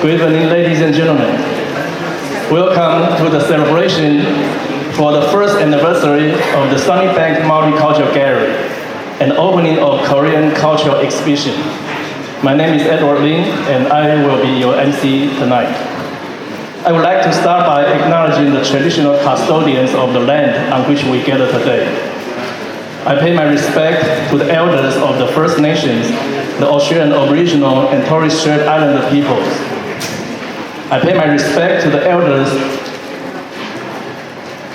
Good evening, ladies and gentlemen. Welcome to the celebration for the first anniversary of the Sunnybank Multicultural Gallery and opening of Korean Cultural Exhibition. My name is Edward Lin, and I will be your MC tonight. I would like to start by acknowledging the traditional custodians of the land on which we gather today. I pay my respect to the elders of the First Nations, the Australian Aboriginal and Torres Strait Islander peoples. I pay my respect to the elders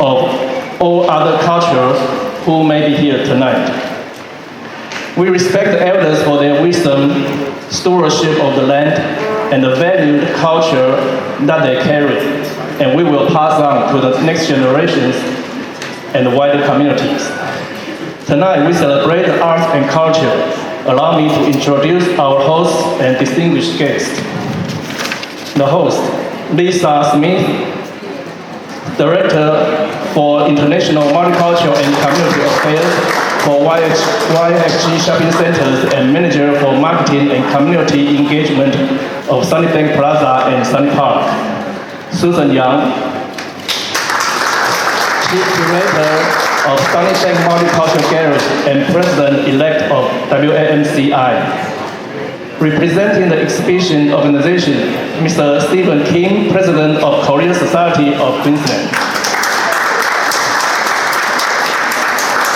of all other cultures who may be here tonight. We respect the elders for their wisdom, stewardship of the land, and the valued culture that they carry, and we will pass on to the next generations and the wider communities. Tonight, we celebrate the arts and culture. Allow me to introduce our host and distinguished guest. The host, Lisa Smith, Director for International Multicultural and Community Affairs for YFG Shopping Centers and Manager for Marketing and Community Engagement of Sunnybank Plaza and Sunny Park. Susan Yang, Chief Curator of Sunnybank Multicultural Gallery and President-elect of WAMCI. Representing the exhibition organization, Mr. Stephen Kim, President of Korean Society of Queensland.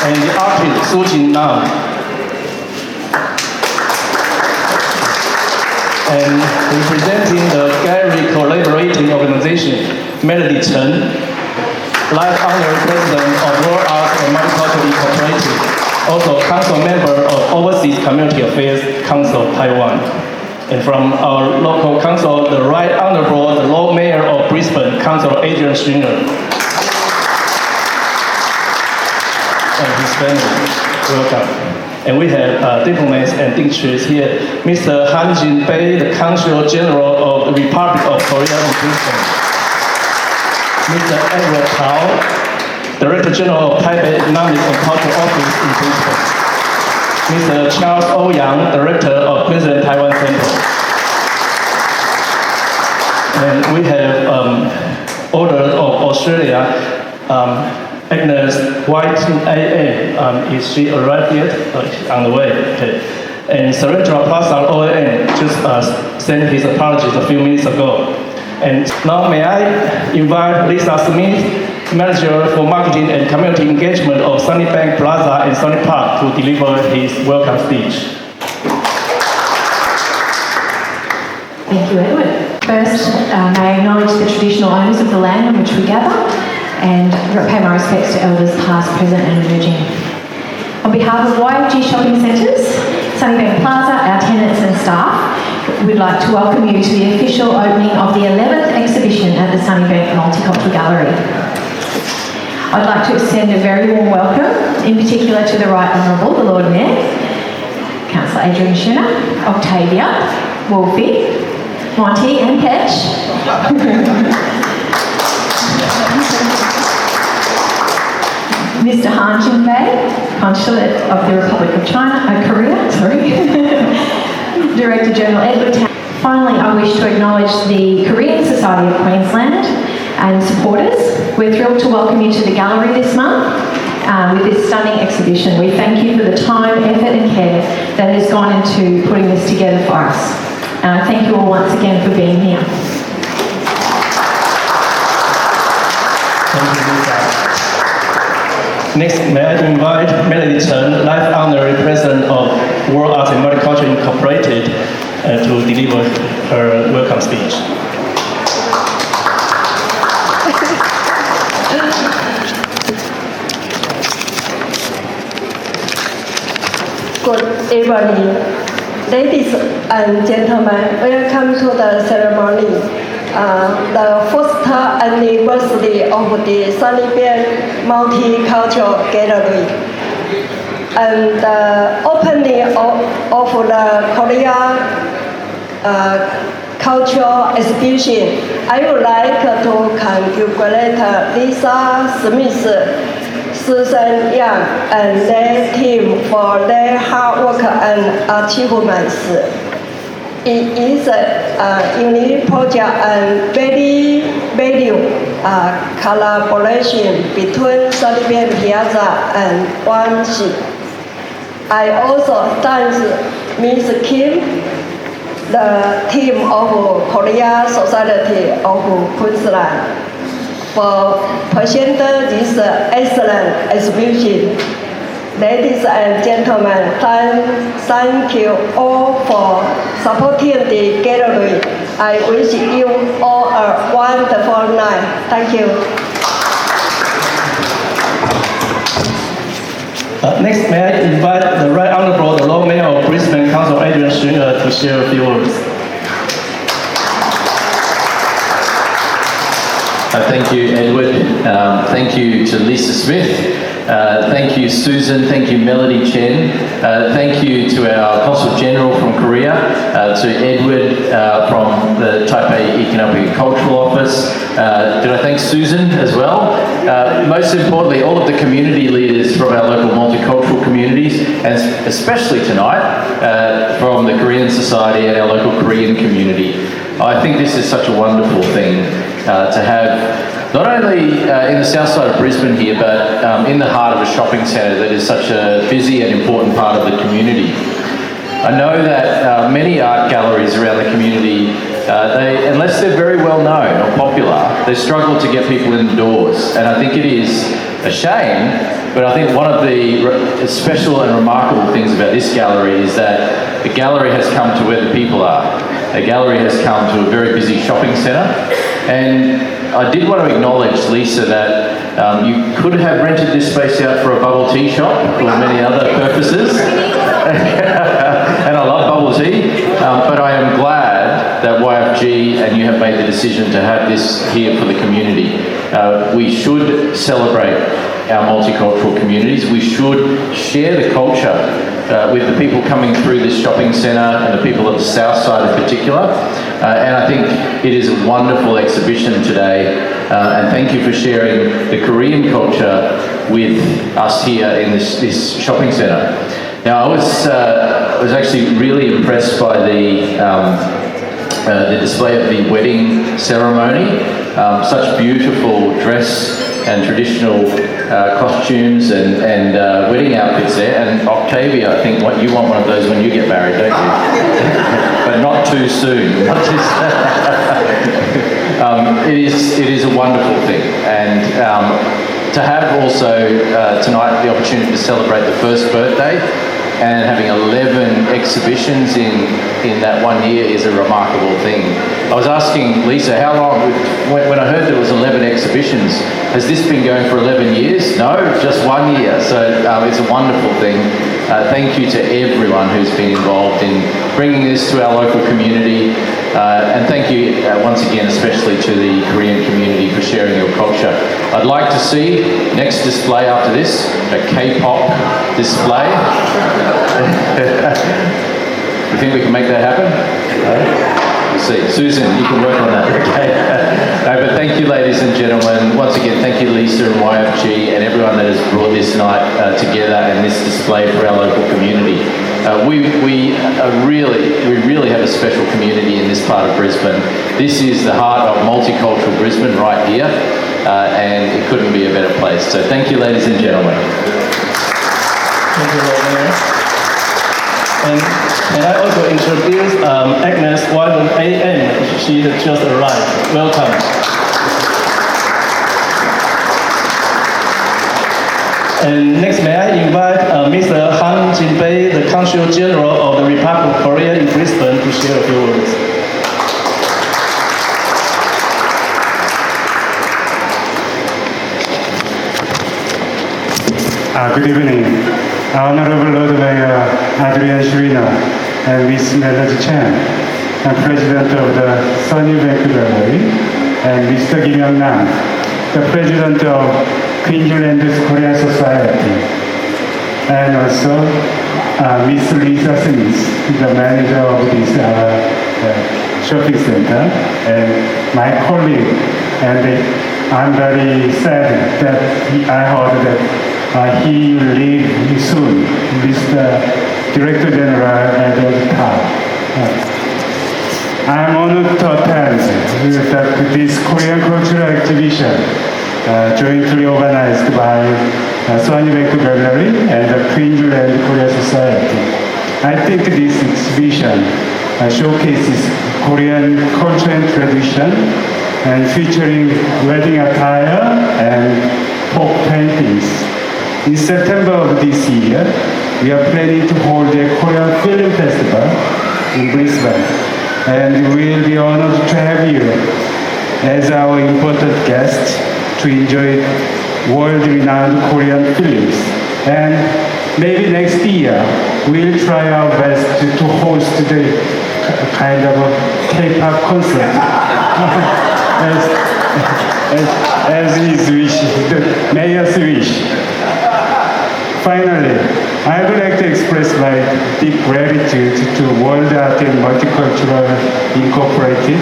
And the artist, Sujinmin화. And representing the gallery collaborating organization, Melody Chen, Life Honorary President of World Arts and Multicultural Incorporated, also Council Member of Overseas Community Affairs Council, Taiwan. And from our local council, the Right Honorable, the Lord Mayor of Brisbane, Councillor Adrian Stringer. And his family, welcome. And we have diplomats and dignitaries here. Mr. Han Jin-bei, the Consul General of the Republic of Korea in Brisbane. Mr. Edward Tao, Director General of Taipei Economic and Cultural Office in Brisbane. Mr. Charles Ouyang, Director of Queensland Taiwan Center. And we have Order of Australia, Agnes YTAA. Is she arrived yet? On the way. Okay. And Sarendra Plaza OAN just sent his apologies a few minutes ago. And now may I invite Lisa Smith, Manager for Marketing and Community Engagement of Sunnybank Plaza and Sunny Park, to deliver his welcome speech. Thank you, Edward. First, may I acknowledge the traditional owners of the land on which we gather and pay my respects to elders past, present and emerging. On behalf of YFG Shopping Centres, Sunnybank Plaza, our tenants and staff, we'd like to welcome you to the official opening of the 11th exhibition at the Sunnybank Multicultural Gallery. I'd like to extend a very warm welcome, in particular to the Right Honourable, the Lord Mayor, Councillor Adrian Schooner, Octavia, Wolfie, Monty and Ketch. Mr. Han Jin-bei, Consulate of the Republic of Korea, Director General Edward Tao. Finally, I wish to acknowledge the Korean Society of Queensland and supporters. We're thrilled to welcome you to the gallery this month with this stunning exhibition. We thank you for the time, effort and care that has gone into putting this together for us. Thank you all once again for being here. Thank you, Lisa. Next, may I invite Melody Chen, Life Honorary President of World Arts and Multicultural Incorporated, to deliver her welcome speech. Good evening, ladies and gentlemen. Welcome to the ceremony. The first anniversary of the Sunnybank Multicultural Gallery and the opening of the Korean Cultural Exhibition. I would like to congratulate Lisa Smith, Susan Yang, and their team for their hard work and achievements. It is a unique project and very value collaboration between Sunnybank Plaza and Thankyou. I also thank Ms. Kim, the team of Korean Society of Queensland, for presenting this excellent exhibition. Ladies and gentlemen, thank you all for supporting the gallery. I wish you all a wonderful night. Thank you. Next, may I invite the Right Honourable, the Lord Mayor of Brisbane Council, Adrian Schringer, to share a few words. Thank you, Edward. Thank you to Lisa Smith. Thank you, Susan. Thank you, Melody Chen. Thank you to our Consul General from Korea, to Edward from the Taipei Economic and Cultural Office. Did I thank Susan as well? Most importantly, all of the community leaders from our local multicultural communities, and especially tonight from the Korean Society and our local Korean community. I think this is such a wonderful thing to have not only in the south side of Brisbane here, but in the heart of a shopping centre that is such a busy and important part of the community. I know that many art galleries around the community, unless they're very well known or popular, they struggle to get people in the doors. And I think it is a shame, but I think one of the special and remarkable things about this gallery is that the gallery has come to where the people are. The gallery has come to a very busy shopping centre. And I did want to acknowledge, Lisa, that you could have rented this space out for a bubble tea shop or many other purposes. And I love bubble tea, but I am glad that YFG and you have made the decision to have this here for the community. We should celebrate our multicultural communities. We should share the culture with the people coming through this shopping centre and the people of the south side in particular. And I think it is a wonderful exhibition today. And thank you for sharing the Korean culture with us here in this shopping centre. Now, I was actually really impressed by the display of the wedding ceremony. Such beautiful dress and traditional costumes and wedding outfits there. And Octavia, I think you want one of those when you get married, don't you? But not too soon. Not too soon. It is a wonderful thing. And to have also tonight the opportunity to celebrate the first birthday and having 11 exhibitions in that 1 year is a remarkable thing. I was asking Lisa how long, when I heard there was 11 exhibitions, has this been going for 11 years? No, just 1 year. So it's a wonderful thing. Thank you to everyone who's been involved in bringing this to our local community. And thank you once again, especially to the Korean community for sharing your culture. I'd like to see, next display after this, a K-pop display. You think we can make that happen? We'll see. Susan, you can work on that. Okay. But thank you, ladies and gentlemen. Once again, thank you, Lisa and YFG and everyone that has brought this night together and this display for our local community. We really have a special community in this part of Brisbane. This is the heart of multicultural Brisbane right here, and it couldn't be a better place. So thank you, ladies and gentlemen. Thank you, Lord Mayor. And I also introduce Agnes Wyman AM. She has just arrived. Welcome. And next, may I invite Mr. Han Jinbei, the Consul General of the Republic of Korea in Brisbane, to share a few words. Good evening, Honorable Lord Mayor Adrian Schringer and Miss Melody Chen, and President of the Sunnybank Gallery, and Mr. Kim Young-nam, the President of 퀸즐랜드 Korean Society, and also Miss Lisa Smith, the manager of this shopping center, and my colleague. And I'm very sad that I heard that he will leave soon, Mr. Director General at the time. I'm honored to attend this Korean cultural exhibition jointly organized by Sunnybank Gallery and the 퀸즐랜드 Korean Society. I think this exhibition showcases Korean culture and tradition and featuring wedding attire and folk paintings. In September of this year, we are planning to hold a Korean Film Festival in Brisbane, and we will be honored to have you as our important guest to enjoy world-renowned Korean films. And maybe next year, we'll try our best to host the kind of a K-pop concert. as his wish, the mayor's wish. Finally, I would like to express my deep gratitude to World Art and Multicultural Incorporated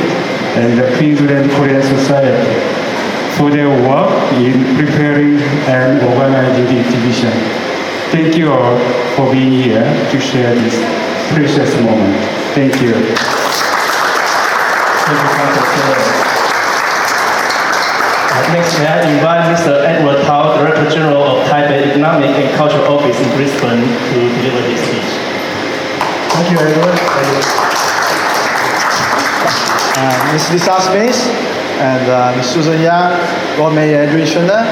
and the Queensland Korean Society for their work in preparing and organizing the exhibition. Thank you all for being here to share this precious moment. Thank you. Next, may I invite Mr. Edward Tao, Director General of Taipei Economic and Cultural Office in Brisbane, to deliver his speech. Thank you, Edward. Ms. Lisa Smith and Ms. Susan Yang, Lord Mayor Edwin Schöner,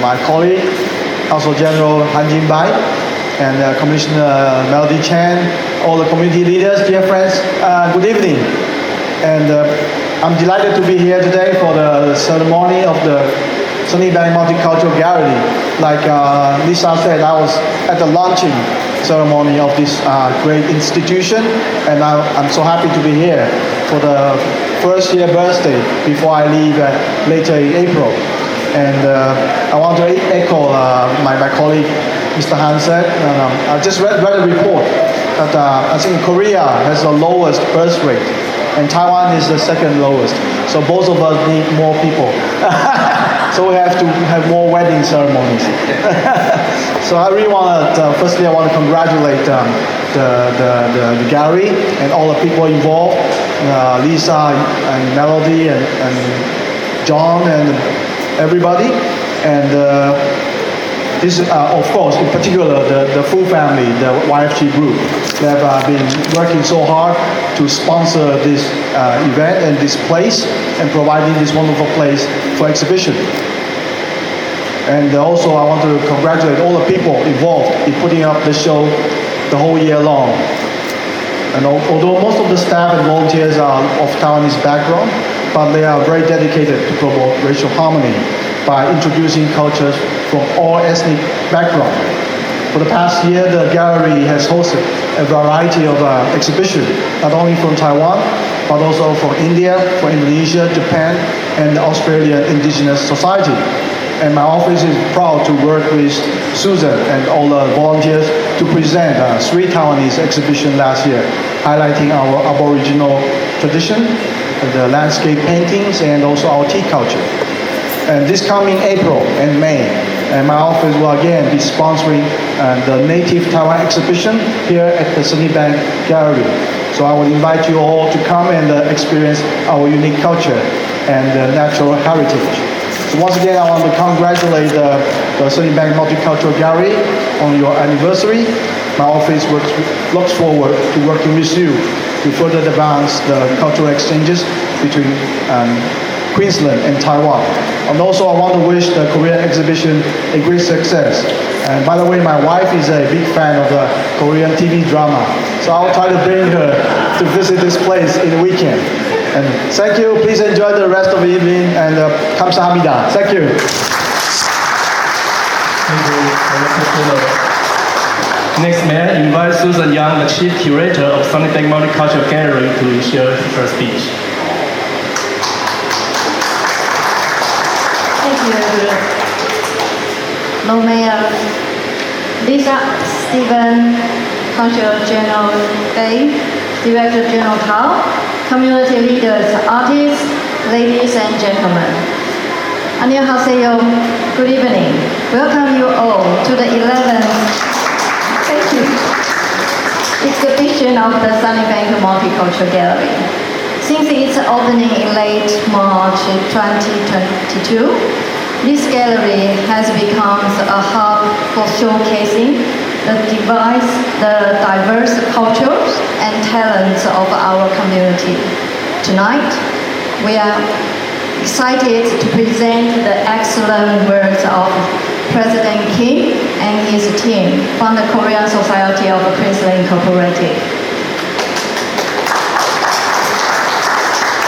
my colleague, Council General Han Jin-bai, and Commissioner Melody Chan, all the community leaders, dear friends, good evening. And I'm delighted to be here today for the ceremony of the Sunnybank Multicultural Gallery. Like Lisa said, I was at the launching ceremony of this great institution, and I'm so happy to be here for the first year birthday before I leave later in April. And I want to echo my colleague, Mr. Han said. I just read a report that I think Korea has the lowest birth rate, and Taiwan is the second lowest. So both of us need more people. So we have to have more wedding ceremonies. So I really want to, firstly I want to congratulate the gallery and all the people involved, Lisa and Melody and John and everybody. And this, of course, in particular, the Fu family, the YFG group, they have been working so hard to sponsor this event and this place and providing this wonderful place for exhibition. And also, I want to congratulate all the people involved in putting up the show the whole year long. And although most of the staff and volunteers are of Taiwanese background, but they are very dedicated to promote racial harmony by introducing cultures from all ethnic backgrounds. For the past year, the gallery has hosted a variety of exhibitions, not only from Taiwan, but also from India, from Indonesia, Japan, and the Australian Indigenous Society. And my office is proud to work with Susan and all the volunteers to present 3 Taiwanese exhibitions last year, highlighting our Aboriginal tradition, the landscape paintings, and also our tea culture. And this coming April and May, and my office will again be sponsoring the Native Taiwan exhibition here at the Sunnybank Gallery. So I would invite you all to come and experience our unique culture and natural heritage. So once again, I want to congratulate the Sunnybank Multicultural Gallery on your anniversary. My office looks forward to working with you to further advance the cultural exchanges between Queensland and Taiwan. And also I want to wish the Korean exhibition a great success. And by the way, my wife is a big fan of the Korean TV drama. So I'll try to bring her to visit this place in the weekend. And thank you. Please enjoy the rest of the evening and 감사합니다. Thank you. Thank you, Next, may I invite Susan Yang, the Chief Curator of Sunnybank Multicultural Gallery, to share her speech. Thank you, Edward. Lord Mayor, Lisa, Stephen, Council General Bay, Director General Tao, community leaders, artists, ladies and gentlemen. 안녕하세요. Good evening. Welcome you all to the 11th exhibition of the Sunnybank Multicultural Gallery. Since its opening in late March 2022, this gallery has become a hub for showcasing the diverse cultures and talents of our community. Tonight, we are excited to present the excellent works of President Kim and his team from the Korean Society of Queensland Incorporated.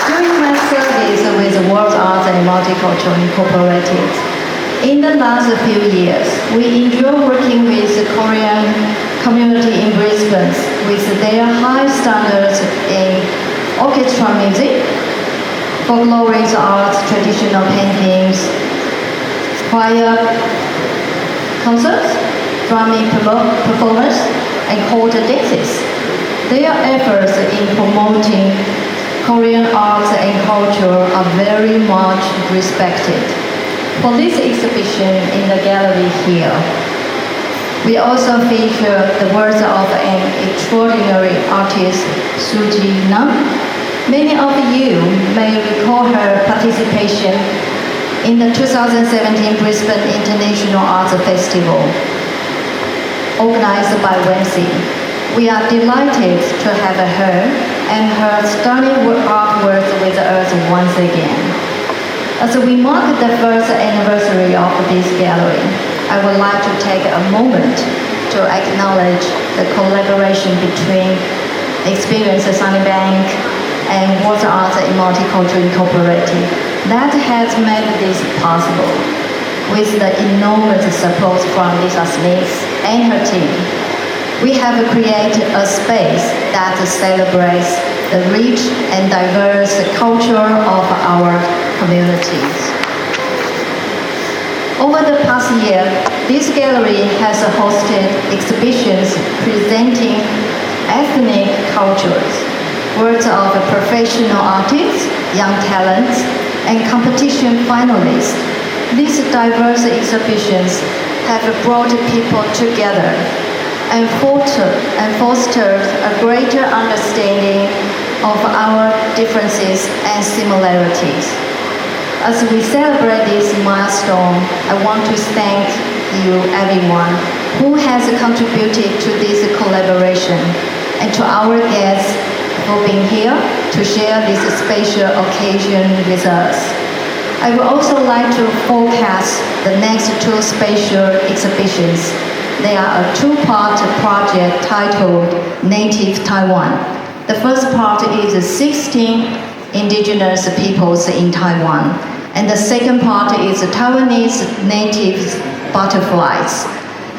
During my service with World Arts and Multicultural Incorporated, in the last few years, we enjoy working with the Korean community in Brisbane with their high standards in orchestra music, folkloric arts, traditional paintings, choir concerts, drumming performance, and quarter dances. Their efforts in promoting Korean arts and culture are very much respected. For this exhibition in the gallery here, we also feature the works of an extraordinary artist, Su진min화. Many of you may recall her participation in the 2017 Brisbane International Arts Festival, organized by WEMC. We are delighted to have her and her stunning artwork with us once again. As we mark the first anniversary of this gallery, I would like to take a moment to acknowledge the collaboration between Experience Sunnybank and World Arts and Multicultural Incorporated that has made this possible. With the enormous support from Lisa Smith and her team, we have created a space that celebrates the rich and diverse culture of our communities. Over the past year, this gallery has hosted exhibitions presenting ethnic cultures, works of professional artists, young talents, and competition finalists. These diverse exhibitions have brought people together and fostered a greater understanding of our differences and similarities. As we celebrate this milestone, I want to thank you everyone who has contributed to this collaboration and to our guests for being here to share this special occasion with us. I would also like to forecast the next two special exhibitions. They are a two-part project titled Native Taiwan. The first part is 16 indigenous peoples in Taiwan, and the second part is Taiwanese native butterflies.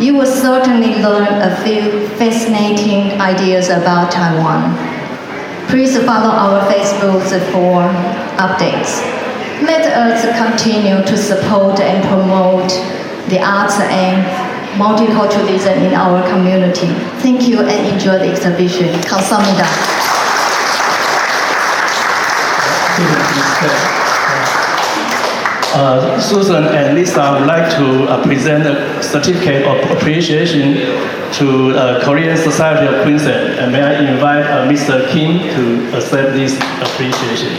You will certainly learn a few fascinating ideas about Taiwan. Please follow our Facebook for updates. Let us continue to support and promote the arts and multiculturalism in our community. Thank you and enjoy the exhibition. 감사합니다. Susan and Lisa would like to present a certificate of appreciation to Korean Society of Queensland. And may I invite Mr. Kim to accept this appreciation.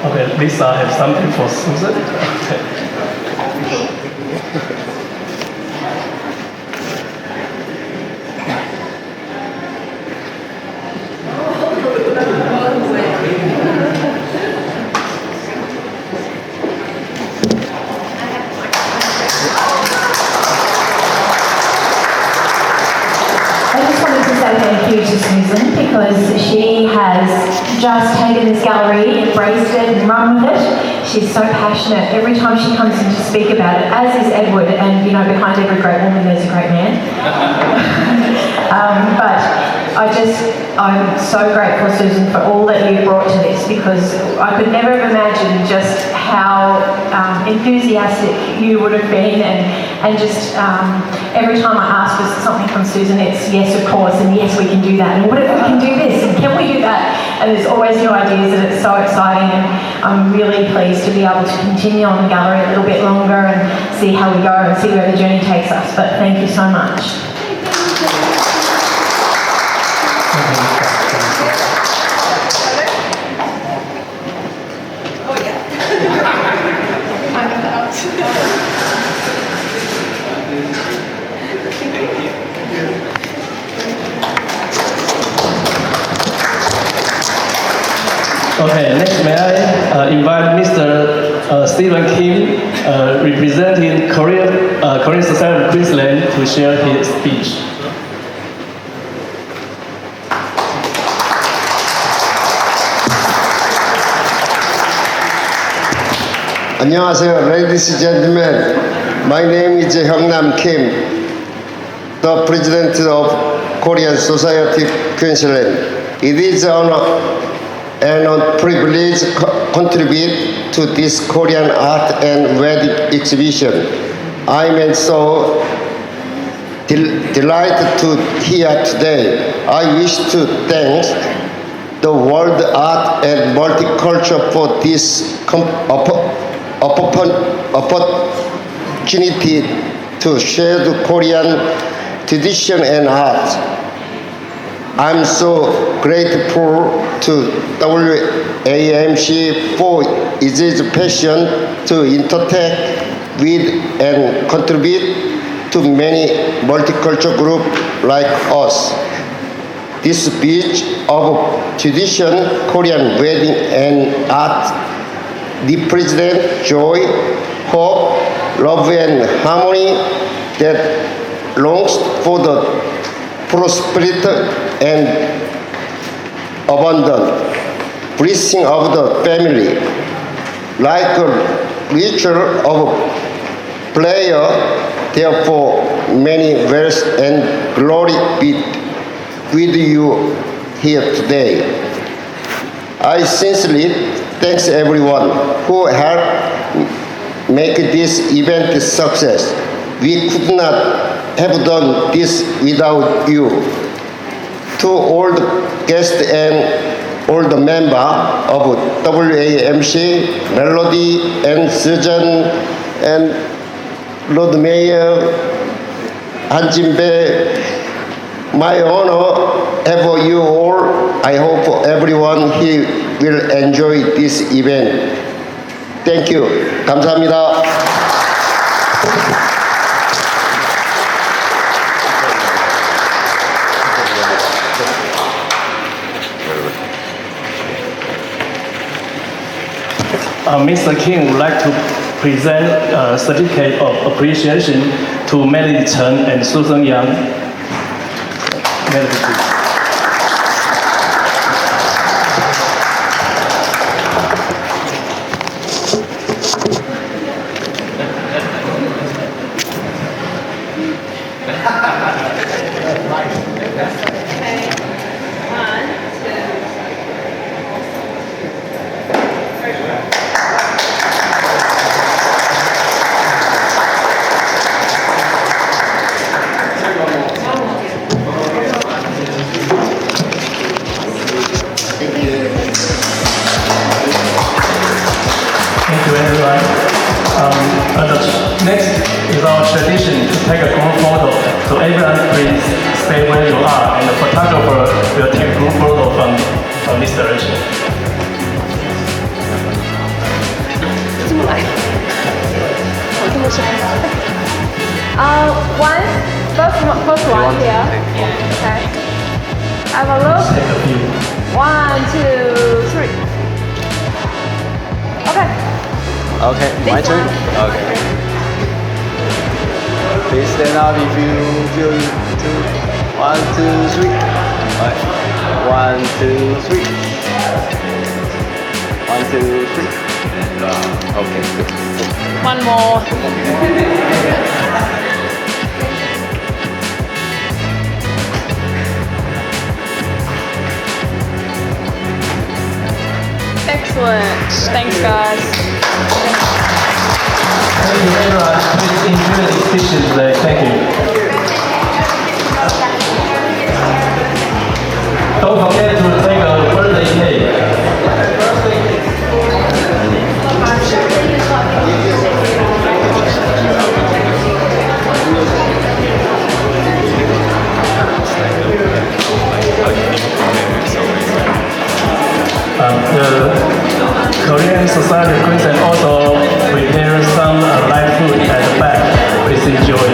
Okay, Lisa, I have something for Susan. Thank you to Susan because she has just taken this gallery, embraced it and run with it. She's so passionate every time she comes in to speak about it, as is Edward, and you know, behind every great woman there's a great man. But I'm so grateful, Susan, for all that you brought to this, because I could never have imagined just how enthusiastic you would have been, and just every time I ask for something from Susan, it's yes, of course, and yes, we can do that, and what if we can do this, and can we do that? And there's always new ideas, and it's so exciting, and I'm really pleased to be able to continue on the gallery a little bit longer and see how we go and see where the journey takes us. But thank you so much. Okay, next may I invite Mr. Stephen Kim, representing Korean Society of Queensland, to share his speech. 안녕하세요, ladies and gentlemen. My name is Hyungnam Kim, the president of Korean Society of Queensland. It is an privilege to contribute to this Korean art and wedding exhibition. I am so delighted to here today. I wish to thank the World Art and Multicultural for this opportunity to share the Korean tradition and art. I'm so grateful to WAMC for its passion to interact with and contribute to many multicultural groups like us. This speech of tradition, Korean wedding and art represent joy, hope, love and harmony that longs for the prosperity and abundant blessing of the family. Like a ritual of prayer, therefore many wealth and glory be with you here today. I sincerely thank everyone who helped make this event a success. We could not have done this without you. To all the guests and all the members of WAMC, Melody and Susan and Lord Mayor Hanjinbae, my honor have you all. I hope everyone here will enjoy this event. Thank you. 감사합니다. Mr. King would like to present a certificate of appreciation to Melody Chen and Susan Yang. Melody, please. Thank you, everyone. Next is our tradition to take a group photo. So everyone, please stay where you are, and the photographer will take a group photo from this direction. First one here. Okay. Have a look. Take a few. 1, 2, 3. Okay. Okay, my turn? Okay. Please stand up if you feel it too. 1, 2, 3. Right. 1, 2, 3. 1, 2, 3. Okay, good. One more. Thanks, guys. Thank you, everyone. Please enjoy the exhibition today. Thank you. Don't forget to take a birthday cake. The Korean Society of Queensland also prepares some live food at the back. Please enjoy.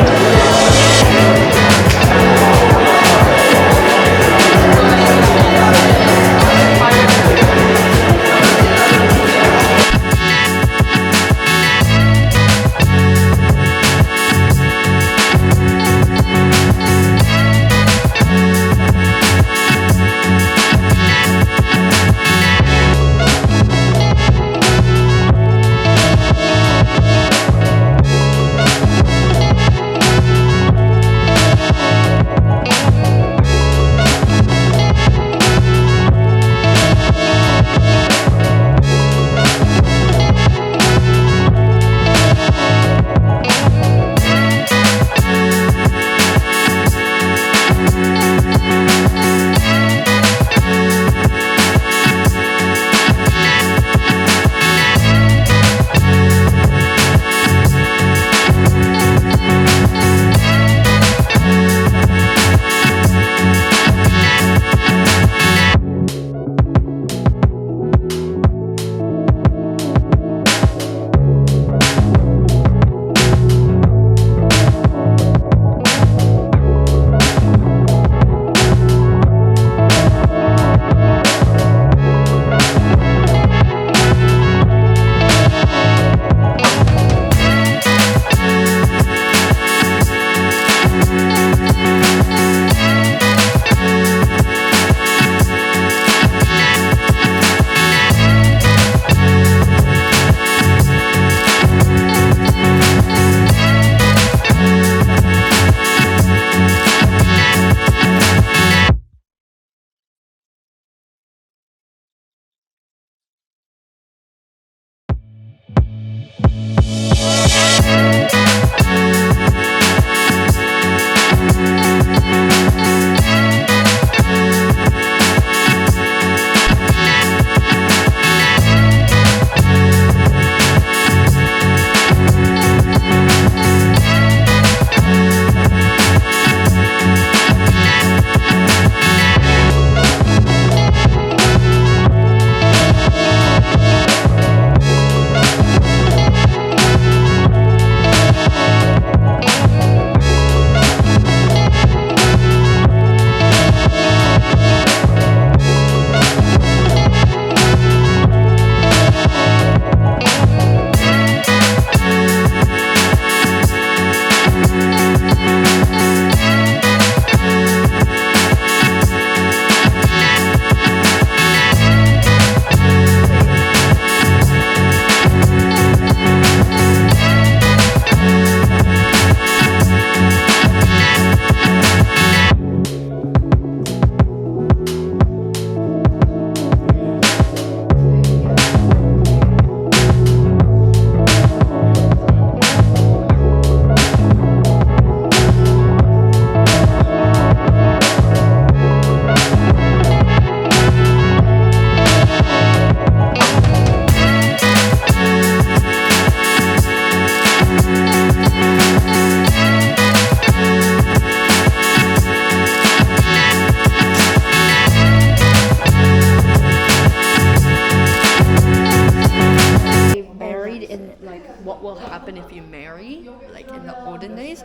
happen if you marry, like in the olden days.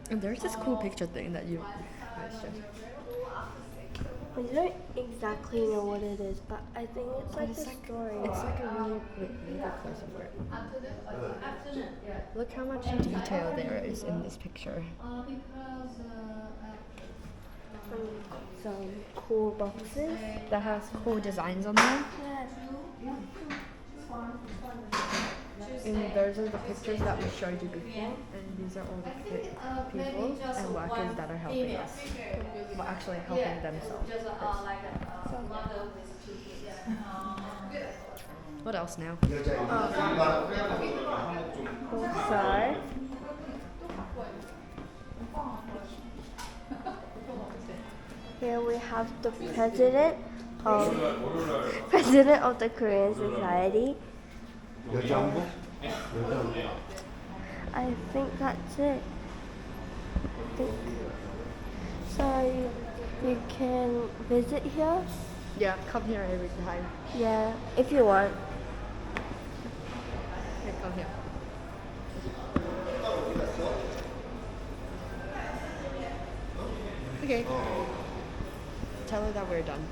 And there's this cool picture thing that you mentioned. I don't exactly know what it is, but I think it's like a story. It's like a really good close of it. Look how much detail there is in this picture. Some cool boxes that has cool designs on them. And those are the pictures that we showed you before, and these are all the people and workers that are helping us. Well, actually helping themselves. What else now? Sorry. Here we have the president of the Korean Society. I think that's it. So you can visit here. Yeah, come here every time. Yeah, if you want. Okay, come here. Okay. Tell her that we're done.